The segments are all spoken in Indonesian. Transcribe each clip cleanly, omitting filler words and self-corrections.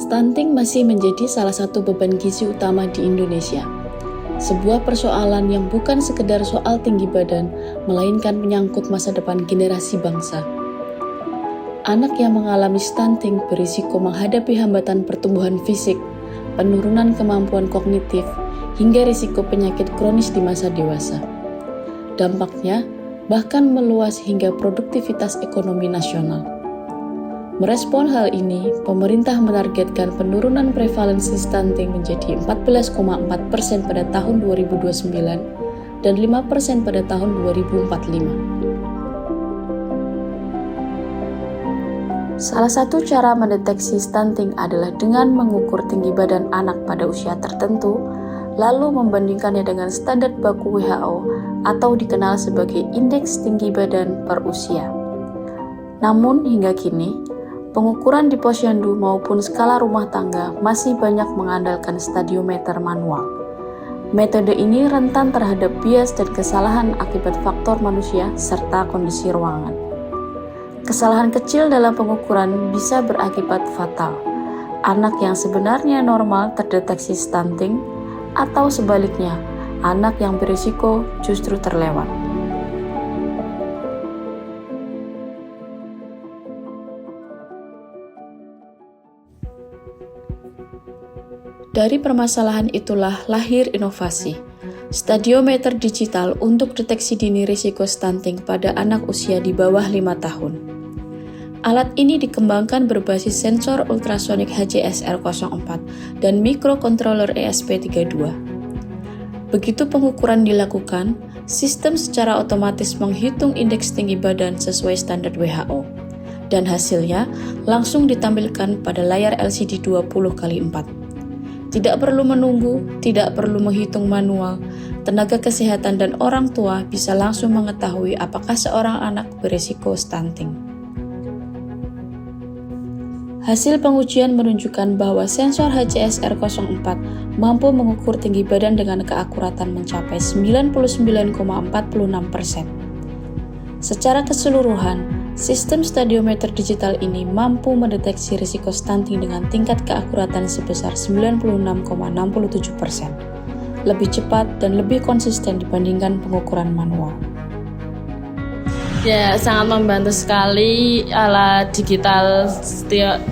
Stunting masih menjadi salah satu beban gizi utama di Indonesia. Sebuah persoalan yang bukan sekedar soal tinggi badan, melainkan menyangkut masa depan generasi bangsa. Anak yang mengalami stunting berisiko menghadapi hambatan pertumbuhan fisik, penurunan kemampuan kognitif, hingga risiko penyakit kronis di masa dewasa. Dampaknya bahkan meluas hingga produktivitas ekonomi nasional. Merespon hal ini, pemerintah menargetkan penurunan prevalensi stunting menjadi 14,4% pada tahun 2029 dan 5% pada tahun 2045. Salah satu cara mendeteksi stunting adalah dengan mengukur tinggi badan anak pada usia tertentu, lalu membandingkannya dengan standar baku WHO atau dikenal sebagai Indeks Tinggi Badan per Usia. Namun hingga kini, pengukuran di posyandu maupun skala rumah tangga masih banyak mengandalkan stadiometer manual. Metode ini rentan terhadap bias dan kesalahan akibat faktor manusia serta kondisi ruangan. Kesalahan kecil dalam pengukuran bisa berakibat fatal. Anak yang sebenarnya normal terdeteksi stunting, atau sebaliknya, anak yang berisiko justru terlewat. Dari permasalahan itulah lahir inovasi, stadiometer digital untuk deteksi dini risiko stunting pada anak usia di bawah 5 tahun. Alat ini dikembangkan berbasis sensor ultrasonik HCSR04 dan microcontroller ESP32. Begitu pengukuran dilakukan, sistem secara otomatis menghitung indeks tinggi badan sesuai standar WHO, dan hasilnya langsung ditampilkan pada layar LCD 20x4. Tidak perlu menunggu, tidak perlu menghitung manual, tenaga kesehatan dan orang tua bisa langsung mengetahui apakah seorang anak berisiko stunting. Hasil pengujian menunjukkan bahwa sensor HCSR04 mampu mengukur tinggi badan dengan keakuratan mencapai 99,46%. Secara keseluruhan, sistem stadiometer digital ini mampu mendeteksi risiko stunting dengan tingkat keakuratan sebesar 96,67%, lebih cepat dan lebih konsisten dibandingkan pengukuran manual. Ya, sangat membantu sekali alat digital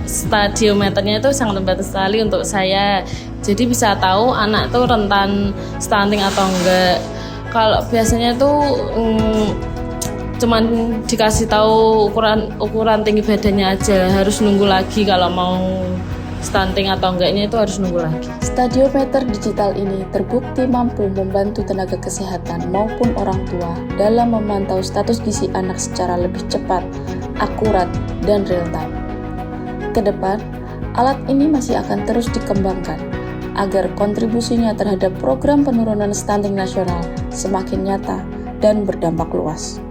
stadiometernya itu sangat membantu sekali untuk saya. Jadi bisa tahu anak tuh rentan stunting atau enggak. Kalau biasanya tuh cuman dikasih tahu ukuran tinggi badannya aja, harus nunggu lagi kalau mau stunting atau enggaknya itu harus nunggu lagi. Stadiometer digital ini terbukti mampu membantu tenaga kesehatan maupun orang tua dalam memantau status gizi anak secara lebih cepat, akurat, dan real time. Kedepan, alat ini masih akan terus dikembangkan agar kontribusinya terhadap program penurunan stunting nasional semakin nyata dan berdampak luas.